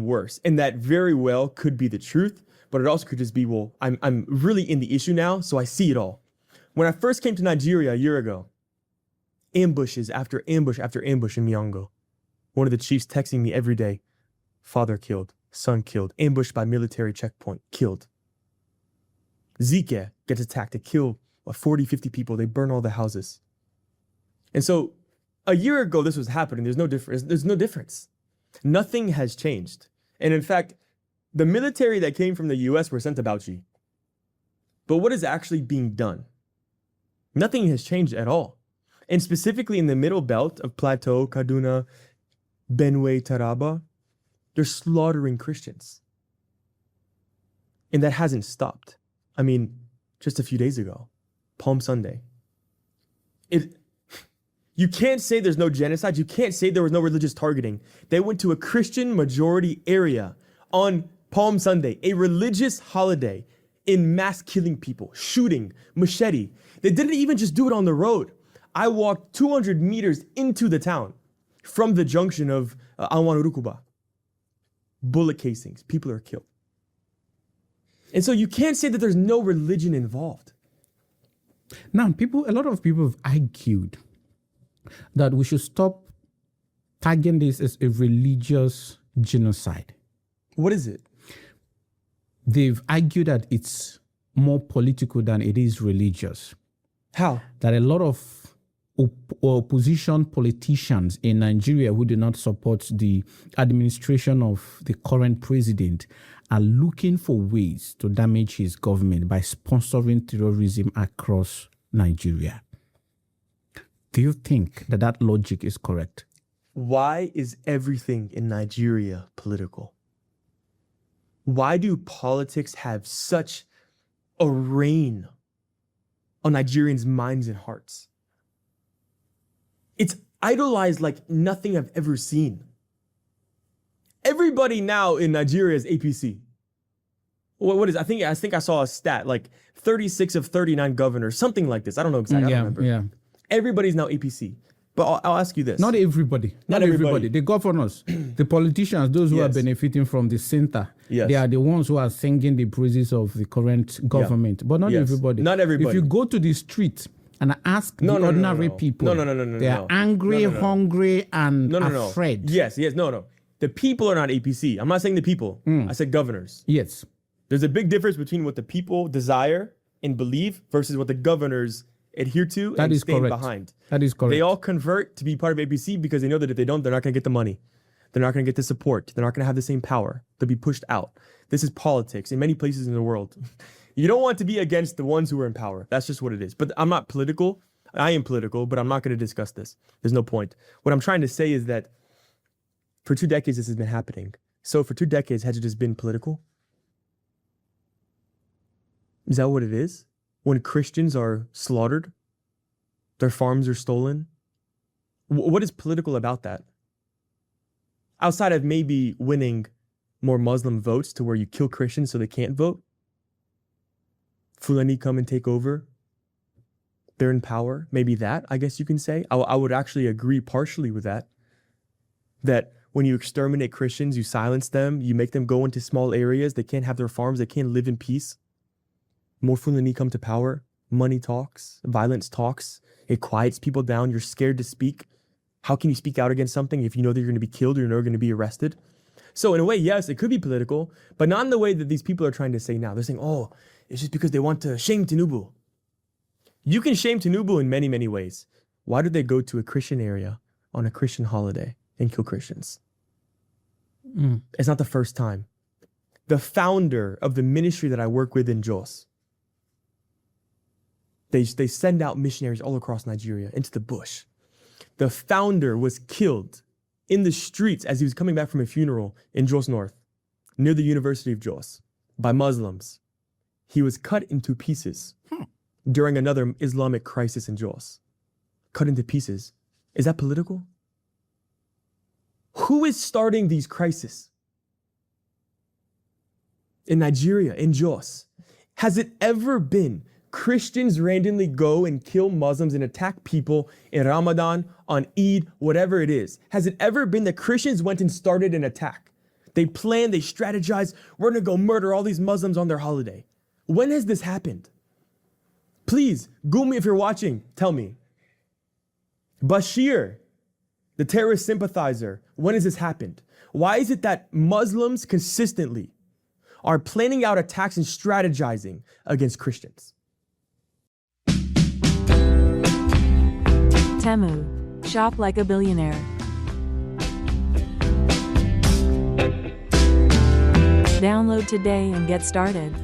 worse. And that very well could be the truth, but it also could just be, well, I'm really in the issue now, so I see it all. When I first came to Nigeria a year ago, ambushes after ambush after ambush in Miongo. One of the chiefs texting me every day, father killed, son killed, ambushed by military checkpoint, killed. Zike gets attacked, they kill 40, 50 people, they burn all the houses. And so a year ago, this was happening. There's no difference. Nothing has changed. And in fact, the military that came from the US were sent to Bauchi. But what is actually being done? Nothing has changed at all. And specifically in the middle belt of Plateau, Kaduna, Benue, Taraba, they're slaughtering Christians. And that hasn't stopped. I mean, just a few days ago, Palm Sunday. You can't say there's no genocide. You can't say there was no religious targeting. They went to a Christian majority area on Palm Sunday, a religious holiday, in mass killing people, shooting, machete. They didn't even just do it on the road. I walked 200 meters into the town from the junction of Anwanurukuba. Bullet casings, people are killed. And so you can't say that there's no religion involved. Now, a lot of people have argued that we should stop tagging this as a religious genocide. What is it? They've argued that it's more political than it is religious. How? That a lot of opposition politicians in Nigeria who do not support the administration of the current president are looking for ways to damage his government by sponsoring terrorism across Nigeria. Do you think that that logic is correct? Why is everything in Nigeria political? Why do politics have such a reign on Nigerians' minds and hearts? It's idolized like nothing I've ever seen. Everybody now in Nigeria is APC. What is? I think I saw a stat like 36 of 39 governors, something like this. I don't know exactly. I don't remember. Yeah. Everybody's now APC. But I'll ask you this. Not everybody. Not everybody. The governors, the politicians, those who are benefiting from the center, they are the ones who are singing the praises of the current government. But not everybody. Not everybody. If you go to the street and ask the ordinary people, they are angry, hungry, and afraid. Yes. No. The people are not APC. I'm not saying the people. I said governors. Yes. There's a big difference between what the people desire and believe versus what the governors adhere to and stand behind. That is correct. They all convert to be part of APC because they know that if they don't, they're not going to get the money. They're not going to get the support. They're not going to have the same power. They'll be pushed out. This is politics in many places in the world. You don't want to be against the ones who are in power. That's just what it is. But I'm not political. I am political, but I'm not going to discuss this. There's no point. What I'm trying to say is that for 2 decades, this has been happening. So for 2 decades, has it just been political? Is that what it is? When Christians are slaughtered, their farms are stolen? What is political about that? Outside of maybe winning more Muslim votes to where you kill Christians so they can't vote? Fulani come and take over? They're in power? Maybe that, I guess you can say. I would actually agree partially with that. That when you exterminate Christians, you silence them, you make them go into small areas, they can't have their farms, they can't live in peace. More Fulani come to power, money talks, violence talks, it quiets people down, you're scared to speak. How can you speak out against something if you know that you're going to be killed or you're going to be arrested? So in a way, yes, it could be political, but not in the way that these people are trying to say now. They're saying, oh, it's just because they want to shame Tinubu. You can shame Tinubu in many, many ways. Why do they go to a Christian area on a Christian holiday and kill Christians? It's not the first time. The founder of the ministry that I work with in Jos, they send out missionaries all across Nigeria into the bush. The founder was killed in the streets as he was coming back from a funeral in Jos North, near the University of Jos, by Muslims. He was cut into pieces during another Islamic crisis in Jos. Cut into pieces. Is that political? Who is starting these crises? In Nigeria, in Jos. Has it ever been Christians randomly go and kill Muslims and attack people in Ramadan, on Eid, whatever it is? Has it ever been that Christians went and started an attack? They plan, they strategize. We're going to go murder all these Muslims on their holiday. When has this happened? Please, Gumi, if you're watching, tell me. Bashir, the terrorist sympathizer, when has this happened? Why is it that Muslims consistently are planning out attacks and strategizing against Christians? Temu. Shop like a billionaire. Download today and get started.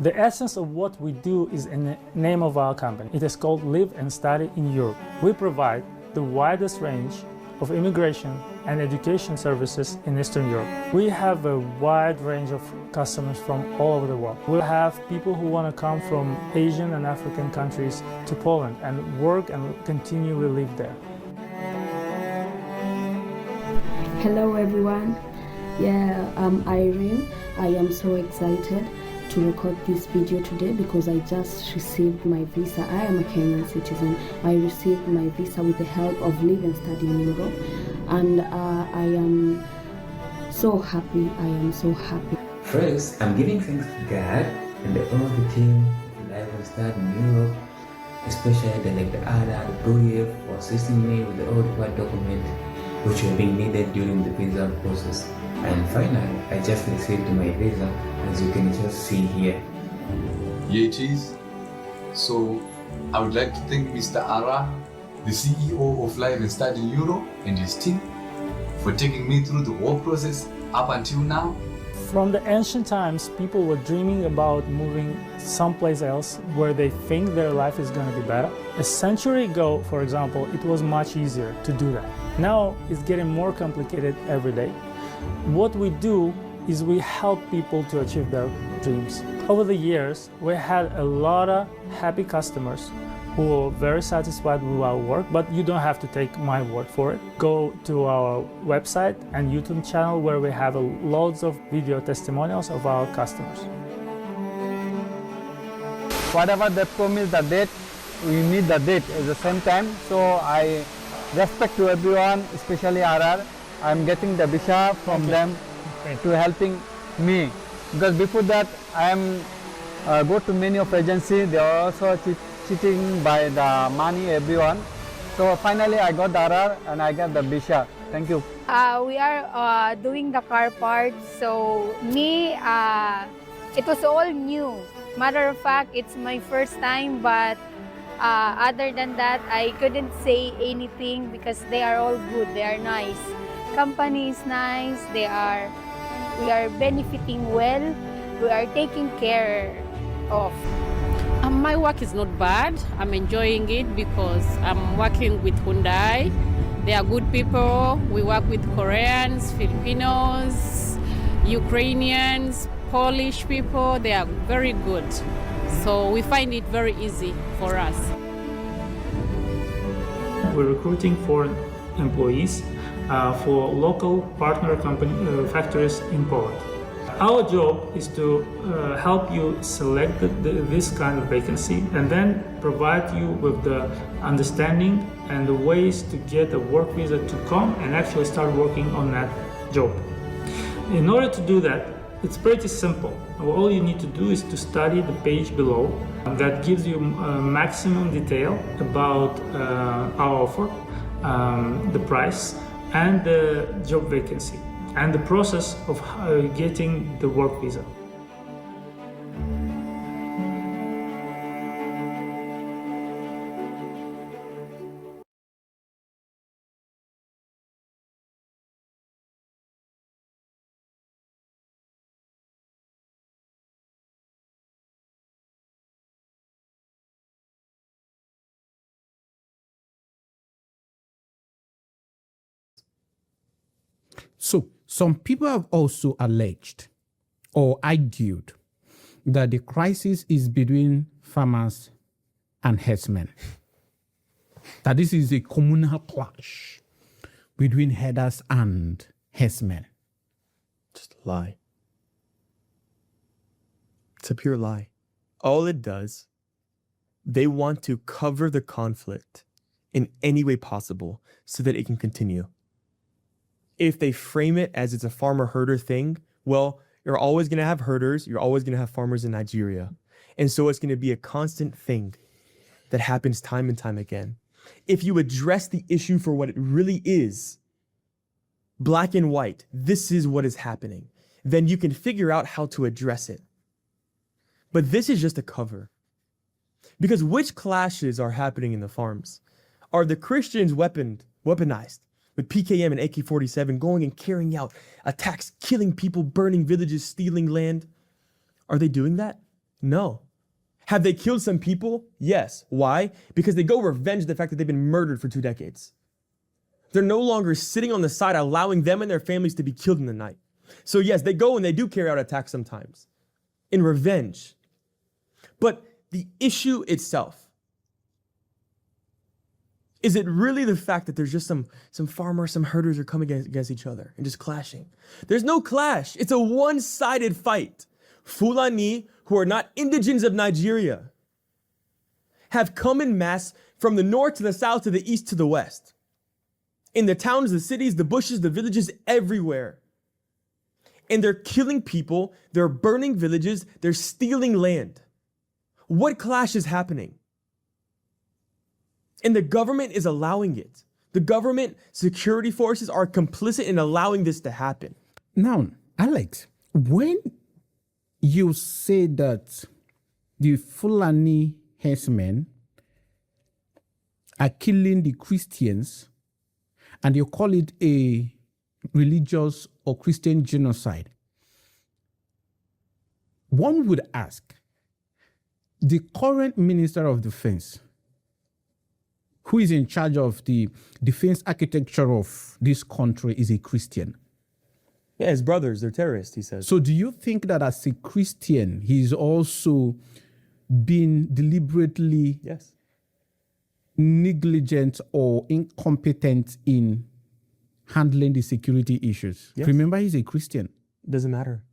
The essence of what we do is in the name of our company. It is called Live and Study in Europe. We provide the widest range of immigration and education services in Eastern Europe. We have a wide range of customers from all over the world. We have people who want to come from Asian and African countries to Poland and work and continue to live there. Hello everyone. I'm Irene. I am so excited to record this video today because I just received my visa. I am a Kenyan citizen. I received my visa with the help of Live and Study in Europe, and I am so happy. I am so happy. First, I'm giving thanks to God and all the team of Live and Study in Europe, especially the Ada, the Buriyev, for assisting me with all the required documents which were being needed during the visa process. And finally, I just received my visa, as you can just see here. Yeah, it is. So I would like to thank Mr. Ara, the CEO of Live and Study in Europe, and his team for taking me through the whole process up until now. From the ancient times, people were dreaming about moving someplace else where they think their life is going to be better. A century ago, for example, it was much easier to do that. Now it's getting more complicated every day. What we do is we help people to achieve their dreams. Over the years, we had a lot of happy customers who are very satisfied with our work, but you don't have to take my word for it. Go to our website and YouTube channel where we have loads of video testimonials of our customers. Whatever they promise the date, we meet the date at the same time. So I respect to everyone, especially RR. I'm getting the visa from them to helping me, because before that I am go to many of agencies. They are also cheating by the money everyone. So finally I got the RR and I got the visa. Thank you. We are doing the car parts. So it was all new. Matter of fact, it's my first time, but other than that, I couldn't say anything because they are all good. They are nice. Company is nice. We are benefiting well. We are taken care of. My work is not bad. I'm enjoying it because I'm working with Hyundai. They are good people. We work with Koreans, Filipinos, Ukrainians, Polish people. They are very good. So we find it very easy for us. We're recruiting for employees for local partner factories in Poland. Our job is to help you select this kind of vacancy and then provide you with the understanding and the ways to get a work visa to come and actually start working on that job. In order to do that, it's pretty simple. All you need to do is to study the page below that gives you maximum detail about our offer, the price, and the job vacancy, and the process of getting the work visa. So, some people have also alleged or argued that the crisis is between farmers and herdsmen. That this is a communal clash between herders and herdsmen. Just a lie. It's a pure lie. All it does, they want to cover the conflict in any way possible so that it can continue. If they frame it as it's a farmer-herder thing, well, you're always going to have herders, you're always going to have farmers in Nigeria. And so it's going to be a constant thing that happens time and time again. If you address the issue for what it really is, black and white, this is what is happening, then you can figure out how to address it. But this is just a cover. Because which clashes are happening in the farms? Are the Christians weaponized with PKM and AK-47 going and carrying out attacks, killing people, burning villages, stealing land? Are they doing that? No. Have they killed some people? Yes. Why? Because they go revenge the fact that they've been murdered for 2 decades. They're no longer sitting on the side allowing them and their families to be killed in the night. So yes, they go and they do carry out attacks sometimes in revenge. But the issue itself, is it really the fact that there's just some farmers, some herders are coming against each other and just clashing? There's no clash. It's a one-sided fight. Fulani, who are not indigents of Nigeria, have come in mass from the north to the south to the east to the west. In the towns, the cities, the bushes, the villages, everywhere. And they're killing people, they're burning villages, they're stealing land. What clash is happening? And the government is allowing it. The government security forces are complicit in allowing this to happen. Now, Alex, when you say that the Fulani herdsmen are killing the Christians and you call it a religious or Christian genocide, one would ask, the current Minister of Defense, who is in charge of the defense architecture of this country, is a Christian. Yeah, his brothers, they're terrorists, he says. So do you think that as a Christian, he's also been deliberately negligent or incompetent in handling the security issues? Yes. Remember, he's a Christian. Doesn't matter.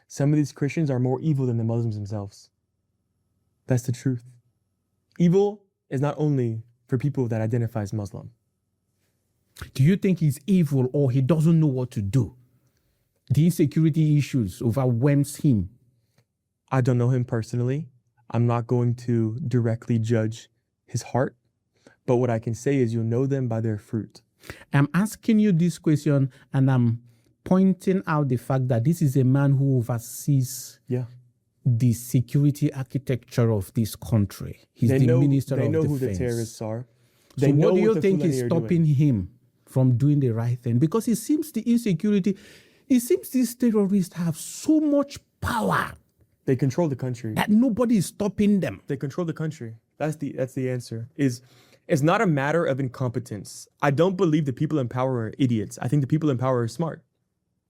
Some of these Christians are more evil than the Muslims themselves. That's the truth. Evil is not only for people that identify as Muslim. Do you think he's evil or he doesn't know what to do? The insecurity issues overwhelms him. I don't know him personally. I'm not going to directly judge his heart. But what I can say is you'll know them by their fruit. I'm asking you this question and I'm pointing out the fact that this is a man who oversees the security architecture of this country. He's the Minister of Defense. They know who the terrorists are. So what do you think is stopping him from doing the right thing? Because it seems the insecurity, it seems these terrorists have so much power. They control the country. That nobody is stopping them. They control the country. That's the answer. It's not a matter of incompetence. I don't believe the people in power are idiots. I think the people in power are smart.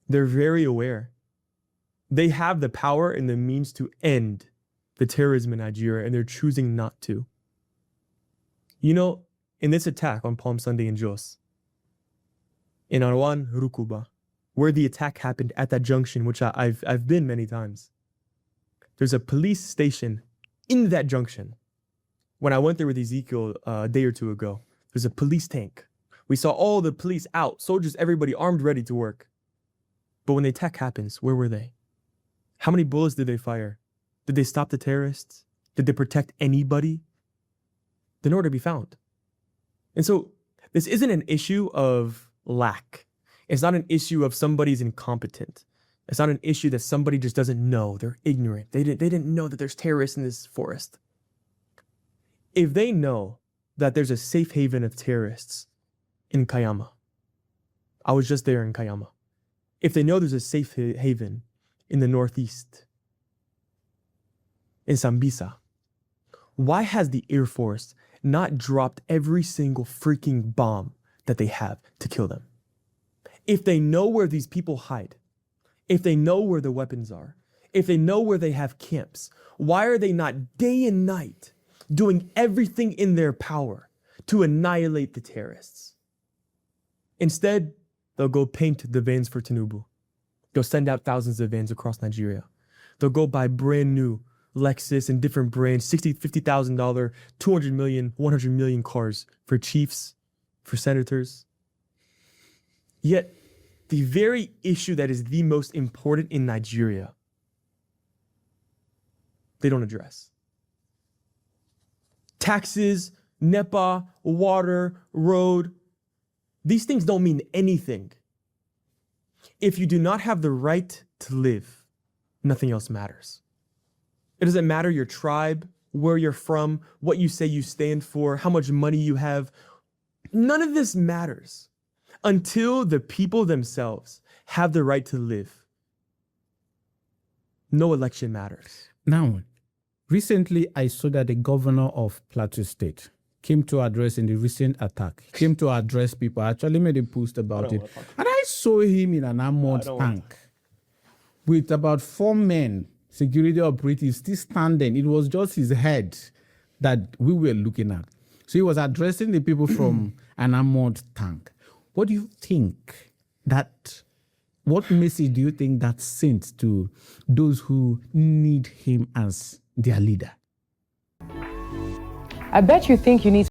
They're very aware. They have the power and the means to end the terrorism in Nigeria, and they're choosing not to. You know, in this attack on Palm Sunday in Jos, in Arwan Rukuba, where the attack happened at that junction, which I've been many times, there's a police station in that junction. When I went there with Ezekiel a day or two ago, there's a police tank. We saw all the police out, soldiers, everybody armed, ready to work. But when the attack happens, where were they? How many bullets did they fire? Did they stop the terrorists? Did they protect anybody? They're nowhere to be found. And so this isn't an issue of lack. It's not an issue of somebody's incompetent. It's not an issue that somebody just doesn't know. They're ignorant. They didn't know that there's terrorists in this forest. If they know that there's a safe haven of terrorists in Kayama, I was just there in Kayama. If they know there's a safe haven in the northeast, in Sambisa, why has the Air Force not dropped every single freaking bomb that they have to kill them? If they know where these people hide, if they know where the weapons are, if they know where they have camps, why are they not day and night doing everything in their power to annihilate the terrorists? Instead, they'll go paint the vans for Tinubu. They'll send out thousands of vans across Nigeria. They'll go buy brand new Lexus and different brands, $60,000, $50,000, 200 million, 100 million cars for chiefs, for senators. Yet, the very issue that is the most important in Nigeria, they don't address. Taxes, NEPA, water, road, these things don't mean anything. If you do not have the right to live, nothing else matters. It doesn't matter your tribe, where you're from, what you say you stand for, how much money you have. None of this matters until the people themselves have the right to live. No election matters. Now, recently I saw that the governor of Plateau State came to address in the recent attack, came to address people. I actually made a post about it. And I saw him in an armored tank with about 4 men, security operatives, still standing. It was just his head that we were looking at. So he was addressing the people from an armored tank. What do you think what message do you think that sent to those who need him as their leader? I bet you think you need